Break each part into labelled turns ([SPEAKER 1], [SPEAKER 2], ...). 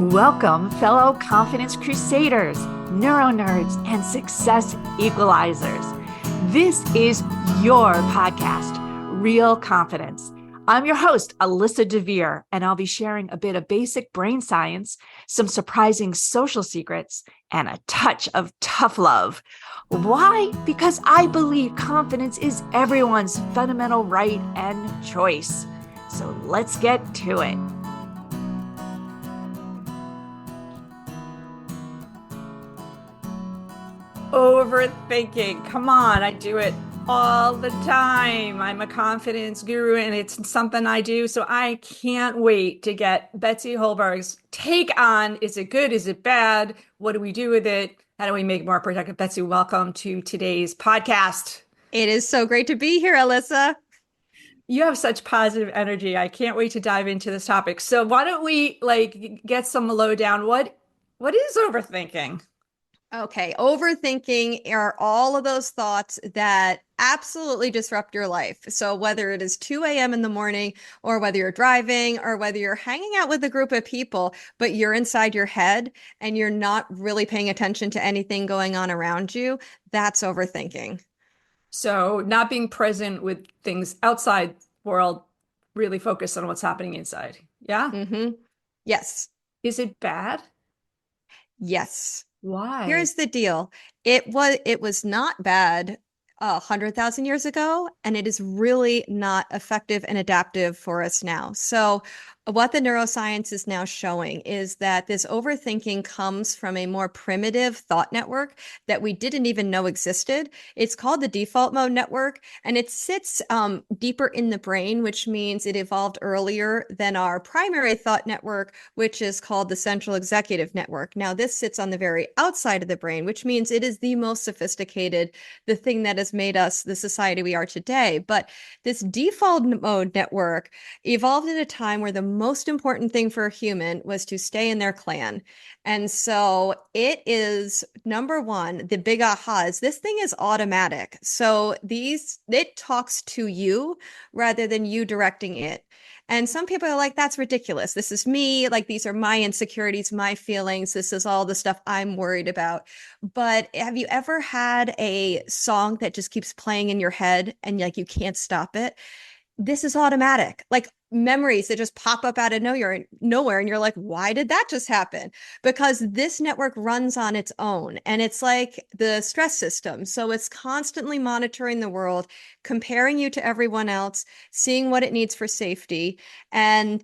[SPEAKER 1] Welcome, fellow confidence crusaders, neuro nerds, and success equalizers. This is your podcast, Real Confidence. I'm your host, Alyssa DeVere, and I'll be sharing a bit of basic brain science, some surprising social secrets, and a touch of tough love. Why? Because I believe confidence is everyone's fundamental right and choice. So let's get to it. Overthinking. Come on, I do it all the time. I'm a confidence guru and it's something I do. So I can't wait to get Betsy Holmberg's take on, is it good? Is it bad? What do we do with it? How do we make it more productive? Betsy, welcome to today's podcast.
[SPEAKER 2] It is so great to be here, Alyssa.
[SPEAKER 1] You have such positive energy. I can't wait to dive into this topic. So why don't we get some lowdown? What is overthinking?
[SPEAKER 2] Okay, overthinking are all of those thoughts that absolutely disrupt your life. So whether it is 2 a.m. in the morning, or whether you're driving, or whether you're hanging out with a group of people, but you're inside your head and you're not really paying attention to anything going on around you, that's overthinking.
[SPEAKER 1] So not being present with things outside world, really focused on what's happening inside. Yeah.
[SPEAKER 2] Mm-hmm. Yes.
[SPEAKER 1] Is it bad?
[SPEAKER 2] Yes.
[SPEAKER 1] Why?
[SPEAKER 2] Here's the deal. It was not bad 100,000 years ago, and it is really not effective and adaptive for us now. So what the neuroscience is now showing is that this overthinking comes from a more primitive thought network that we didn't even know existed. It's called the default mode network, and it sits deeper in the brain, which means it evolved earlier than our primary thought network, which is called the central executive network. Now, this sits on the very outside of the brain, which means it is the most sophisticated, the thing that has made us the society we are today. But this default mode network evolved at a time where the most important thing for a human was to stay in their clan. And so it is number one, the big aha is this thing is automatic. So it talks to you rather than you directing it. And some people are like, that's ridiculous. This is me. Like, these are my insecurities, my feelings. This is all the stuff I'm worried about. But have you ever had a song that just keeps playing in your head and like you can't stop it? This is automatic. Like, memories that just pop up out of nowhere, and you're like, why did that just happen? Because this network runs on its own, and it's like the stress system. So it's constantly monitoring the world, comparing you to everyone else, seeing what it needs for safety. And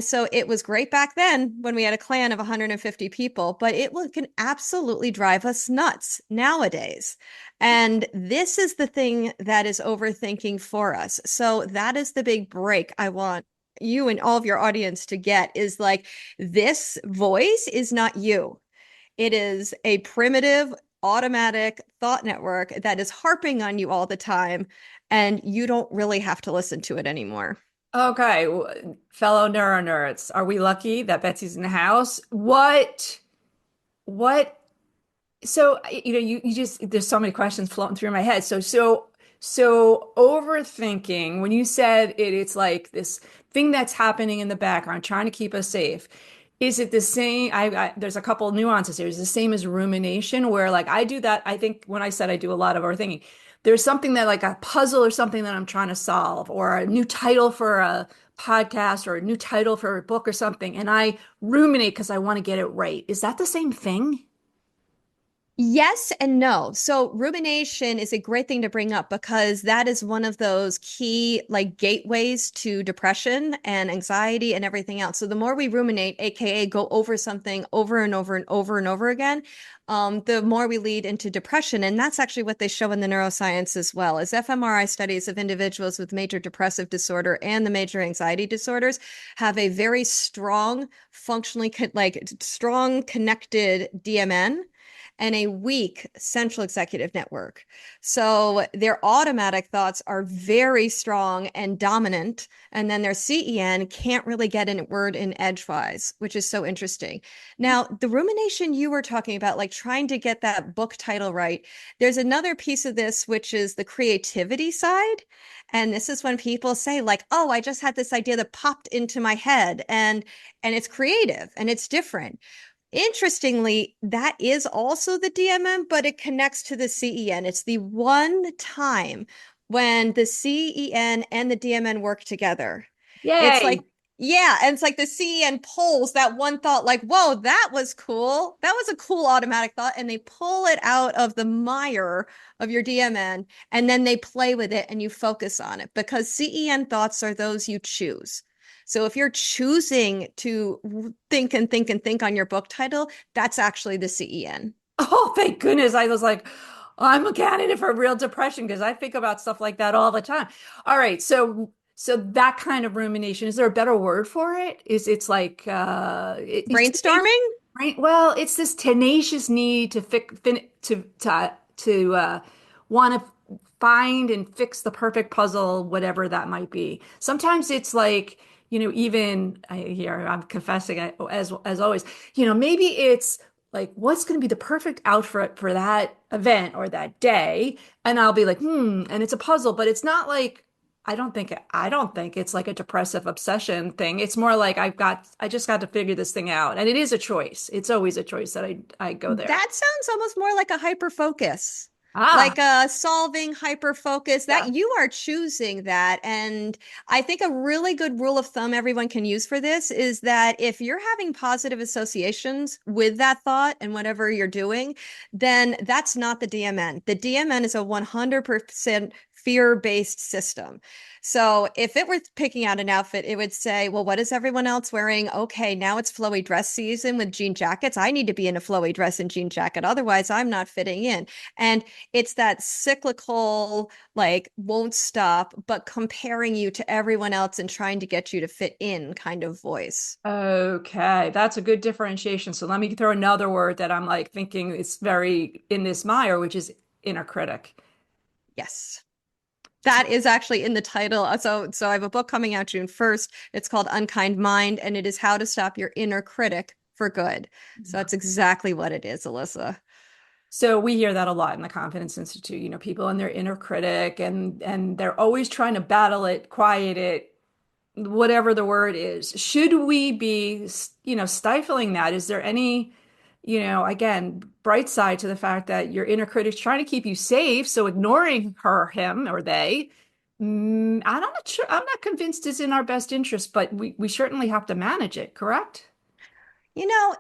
[SPEAKER 2] so it was great back then when we had a clan of 150 people, but can absolutely drive us nuts nowadays. And this is the thing that is overthinking for us. So that is the big break I want you and all of your audience to get, is like, this voice is not you. It is a primitive, automatic thought network that is harping on you all the time, and you don't really have to listen to it anymore.
[SPEAKER 1] Okay, fellow neuro nerds, are we lucky that Betsy's in the house? What, so, you just, there's so many questions floating through my head. So overthinking, when you said it's like this thing that's happening in the background, trying to keep us safe. Is it the same? There's a couple nuances here. Is it the same as rumination, where like I do that? I think when I said I do a lot of overthinking, there's something that, like a puzzle or something that I'm trying to solve, or a new title for a podcast, or a new title for a book or something, and I ruminate because I want to get it right. Is that the same thing?
[SPEAKER 2] Yes and no. So rumination is a great thing to bring up because that is one of those key like gateways to depression and anxiety and everything else. So the more we ruminate, aka go over something over and over and over and over again, the more we lead into depression. And that's actually what they show in the neuroscience as well, as fMRI studies of individuals with major depressive disorder and the major anxiety disorders have a very strong, functionally strong connected DMN. and a weak central executive network. So their automatic thoughts are very strong and dominant, and then their CEN can't really get a word in edgewise, which is so interesting. Now, the rumination you were talking about, like trying to get that book title right, there's another piece of this, which is the creativity side. And this is when people say, like, oh, I just had this idea that popped into my head, and it's creative and it's different. Interestingly, that is also the DMN, but it connects to the CEN. It's the one time when the CEN and the DMN work together. It's
[SPEAKER 1] Yay.
[SPEAKER 2] like, yeah, and it's like the CEN pulls that one thought, like, whoa, that was cool. That was a cool automatic thought. And they pull it out of the mire of your DMN, and then they play with it and you focus on it because CEN thoughts are those you choose. So if you're choosing to think and think and think on your book title, that's actually the CEN.
[SPEAKER 1] Oh, thank goodness. I was like, I'm a candidate for real depression because I think about stuff like that all the time. All right, so that kind of rumination, is there a better word for it? Is it's like it's tenacious,
[SPEAKER 2] Brainstorming?
[SPEAKER 1] right? Well, it's this tenacious need to want to find and fix the perfect puzzle, whatever that might be. Sometimes it's like, even here I'm confessing as always, maybe it's like what's going to be the perfect outfit for that event or that day, and I'll be like, and it's a puzzle, but it's not like I don't think it's like a depressive obsession thing. It's more like I just got to figure this thing out, and it is a choice. It's always a choice that I go there.
[SPEAKER 2] That sounds almost more like a hyper focus,
[SPEAKER 1] Ah,
[SPEAKER 2] like a solving hyper focus that
[SPEAKER 1] yeah.
[SPEAKER 2] you are choosing that. And I think a really good rule of thumb everyone can use for this is that if you're having positive associations with that thought and whatever you're doing, then that's not the DMN. The DMN is a 100% fear-based system. So if it were picking out an outfit, it would say, well, what is everyone else wearing? Okay, now it's flowy dress season with jean jackets. I need to be in a flowy dress and jean jacket. Otherwise, I'm not fitting in. And it's that cyclical, like, won't stop, but comparing you to everyone else and trying to get you to fit in kind of voice.
[SPEAKER 1] Okay, that's a good differentiation. So let me throw another word that I'm like thinking it's very in this mire, which is inner critic.
[SPEAKER 2] Yes. That is actually in the title. So I have a book coming out June 1st. It's called Unkind Mind, and it is how to stop your inner critic for good. So that's exactly what it is, Alyssa.
[SPEAKER 1] So we hear that a lot in the Confidence Institute, people and their inner critic, and they're always trying to battle it, quiet it, whatever the word is. Should we be, stifling that? Is there any, again, bright side to the fact that your inner critic's trying to keep you safe, so ignoring her, him, or they, I'm not sure, I'm not convinced is in our best interest, but we certainly have to manage it, correct?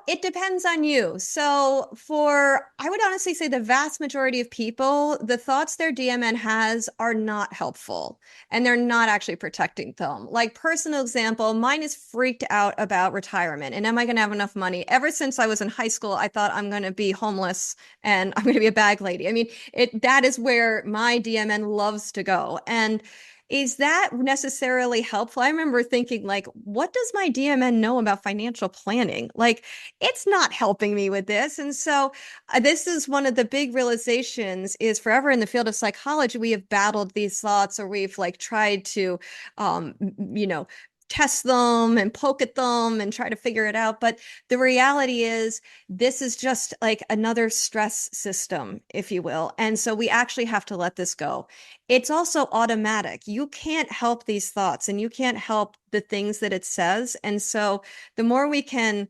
[SPEAKER 2] It depends on you. I would honestly say the vast majority of people, the thoughts their DMN has are not helpful and they're not actually protecting them. Like, personal example, mine is freaked out about retirement and am I going to have enough money? Ever since I was in high school, I thought I'm going to be homeless and I'm going to be a bag lady. I mean, that is where my DMN loves to go. And is that necessarily helpful? I remember thinking, like, what does my DMN know about financial planning? Like, it's not helping me with this. And so this is one of the big realizations is forever in the field of psychology, we have battled these thoughts or we've like tried to, um, you know, test them and poke at them and try to figure it out. But the reality is this is just like another stress system, if you will. And so we actually have to let this go. It's also automatic. You can't help these thoughts and you can't help the things that it says. And so the more we can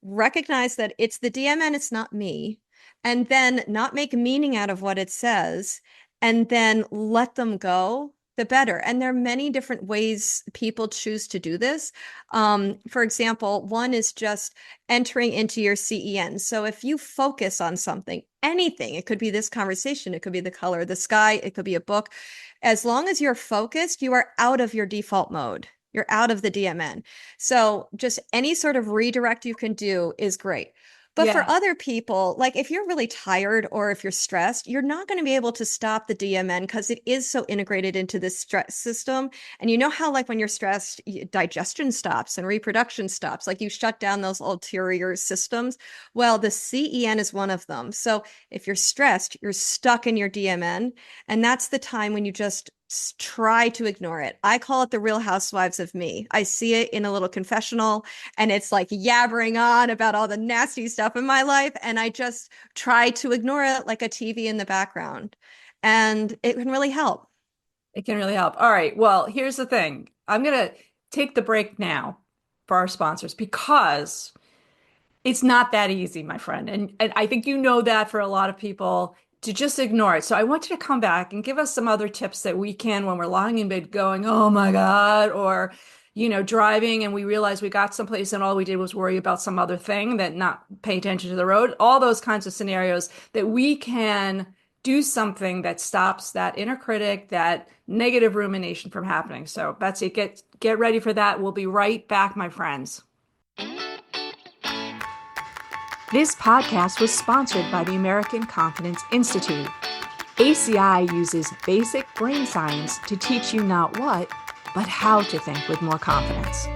[SPEAKER 2] recognize that it's the DMN, it's not me, and then not make meaning out of what it says, and then let them go, the better. And there are many different ways people choose to do this. For example, one is just entering into your CEN. So if you focus on something, anything, it could be this conversation, it could be the color of the sky, it could be a book. As long as you're focused, you are out of your default mode. You're out of the DMN. So just any sort of redirect you can do is great. But for
[SPEAKER 1] Yeah,
[SPEAKER 2] other people, like if you're really tired or if you're stressed, you're not going to be able to stop the DMN because it is so integrated into the stress system. And you know how, like, when you're stressed, digestion stops and reproduction stops, like you shut down those ulterior systems. Well, the CEN is one of them. So if you're stressed, you're stuck in your DMN. And that's the time when you just try to ignore it. I call it the Real Housewives of Me. I see it in a little confessional and it's like yabbering on about all the nasty stuff in my life. And I just try to ignore it like a TV in the background. And it can really help.
[SPEAKER 1] it can really help. All right. Well, here's the thing. I'm gonna take the break now for our sponsors because it's not that easy, my friend. And I think you know that for a lot of people to just ignore it. So I want you to come back and give us some other tips that we can when we're lying in bed going, oh my God, or, driving and we realize we got someplace and all we did was worry about some other thing that not pay attention to the road. All those kinds of scenarios that we can do something that stops that inner critic, that negative rumination from happening. So Betsy, get ready for that. We'll be right back, my friends. This podcast was sponsored by the American Confidence Institute. ACI uses basic brain science to teach you not what, but how to think with more confidence.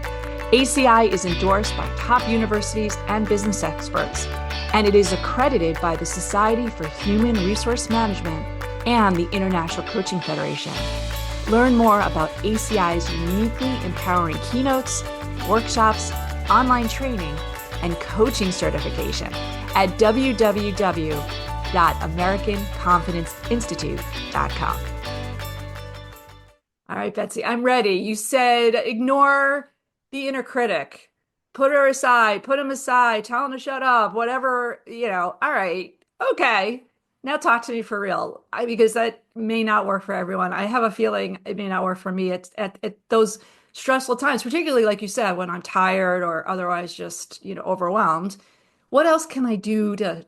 [SPEAKER 1] ACI is endorsed by top universities and business experts, and it is accredited by the Society for Human Resource Management and the International Coaching Federation. Learn more about ACI's uniquely empowering keynotes, workshops, online training, and coaching certification at www.americanconfidenceinstitute.com. All right, Betsy, I'm ready. You said ignore the inner critic. Put her aside, put him aside, tell him to shut up, whatever, All right. Okay. Now talk to me for real. Because that may not work for everyone. I have a feeling it may not work for me at those stressful times, particularly like you said, when I'm tired or otherwise just, overwhelmed. What else can I do to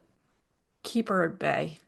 [SPEAKER 1] keep her at bay?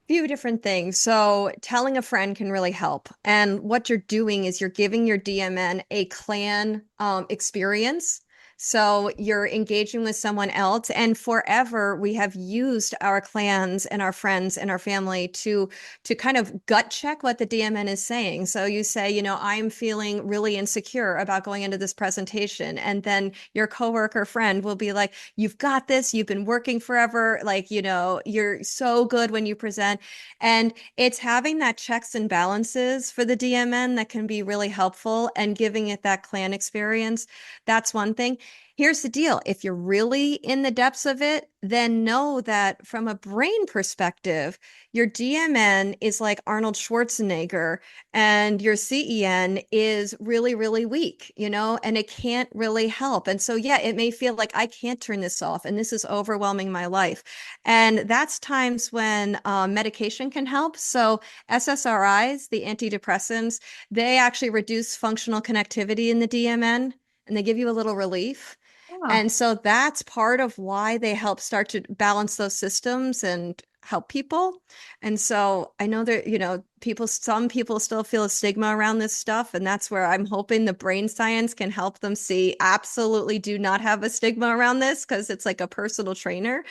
[SPEAKER 2] Few different things. So, telling a friend can really help. And what you're doing is you're giving your DMN a clan experience. So, you're engaging with someone else. And forever, we have used our clans and our friends and our family to kind of gut check what the DMN is saying. So, you say, I'm feeling really insecure about going into this presentation. And then your coworker friend will be like, you've got this. You've been working forever. Like, you're so good when you present. And it's having that checks and balances for the DMN that can be really helpful and giving it that clan experience. That's one thing. Here's the deal. If you're really in the depths of it, then know that from a brain perspective, your DMN is like Arnold Schwarzenegger and your CEN is really, really weak, and it can't really help. And so, yeah, it may feel like I can't turn this off and this is overwhelming my life. And that's times when medication can help. So, SSRIs, the antidepressants, they actually reduce functional connectivity in the DMN and they give you a little relief.
[SPEAKER 1] Oh,
[SPEAKER 2] And so that's part of why they help start to balance those systems and help people. And so I know that, some people still feel a stigma around this stuff. And that's where I'm hoping the brain science can help them see absolutely do not have a stigma around this because it's like a personal trainer.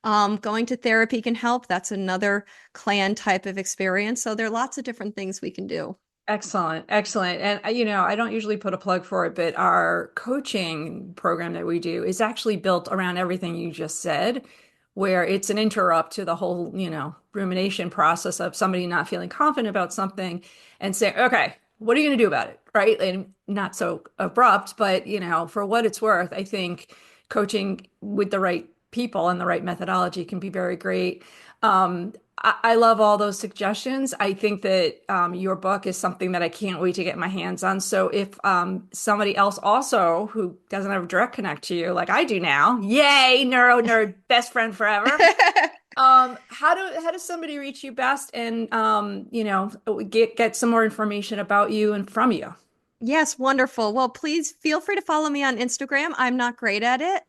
[SPEAKER 2] Going to therapy can help. That's another clan type of experience. So there are lots of different things we can do.
[SPEAKER 1] excellent, excellent. And I don't usually put a plug for it, but our coaching program that we do is actually built around everything you just said, where it's an interrupt to the whole, rumination process of somebody not feeling confident about something and saying, okay, what are you going to do about it? Right. And not so abrupt, but for what it's worth, I think coaching with the right people and the right methodology can be very great. I love all those suggestions. I think that your book is something that I can't wait to get my hands on. So if somebody else also who doesn't have a direct connect to you, like I do now, yay, neuro nerd, best friend forever. How does somebody reach you best and get some more information about you and from you?
[SPEAKER 2] Yes, wonderful. Well, please feel free to follow me on Instagram. I'm not great at it.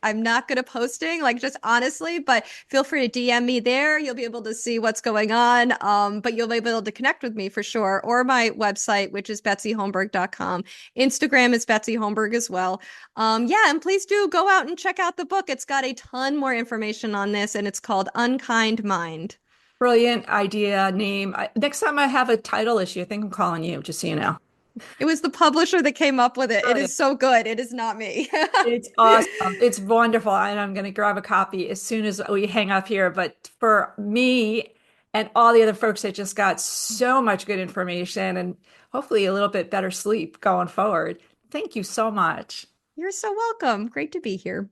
[SPEAKER 2] I'm not good at posting, like just honestly, but feel free to DM me there. You'll be able to see what's going on. But you'll be able to connect with me for sure. Or my website, which is betsyholmberg.com. Instagram is Betsy Holmberg as well. Yeah, and please do go out and check out the book. It's got a ton more information on this, and it's called Unkind Mind.
[SPEAKER 1] Brilliant idea, name. Next time I have a title issue, I think I'm calling you, just so you know.
[SPEAKER 2] It was the publisher that came up with it. It
[SPEAKER 1] Brilliant.
[SPEAKER 2] is so good. It is not me.
[SPEAKER 1] It's awesome. It's wonderful. And I'm going to grab a copy as soon as we hang up here. But for me and all the other folks that just got so much good information and hopefully a little bit better sleep going forward, thank you so much.
[SPEAKER 2] You're so welcome. Great to be here.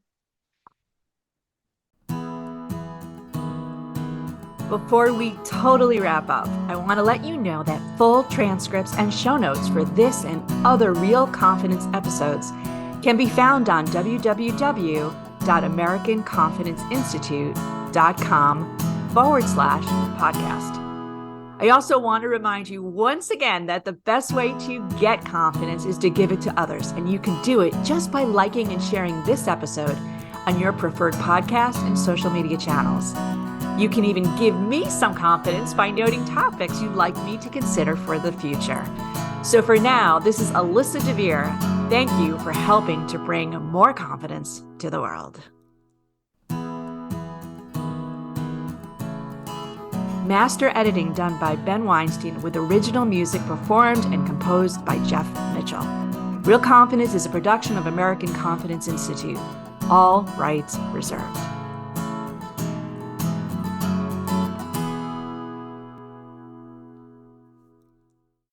[SPEAKER 1] Before we totally wrap up, I want to let you know that full transcripts and show notes for this and other Real Confidence episodes can be found on www.americanconfidenceinstitute.com/podcast. I also want to remind you once again that the best way to get confidence is to give it to others, and you can do it just by liking and sharing this episode on your preferred podcast and social media channels. You can even give me some confidence by noting topics you'd like me to consider for the future. So for now, this is Alyssa DeVere. Thank you for helping to bring more confidence to the world. Master editing done by Ben Weinstein with original music performed and composed by Jeff Mitchell. Real Confidence is a production of American Confidence Institute. All rights reserved.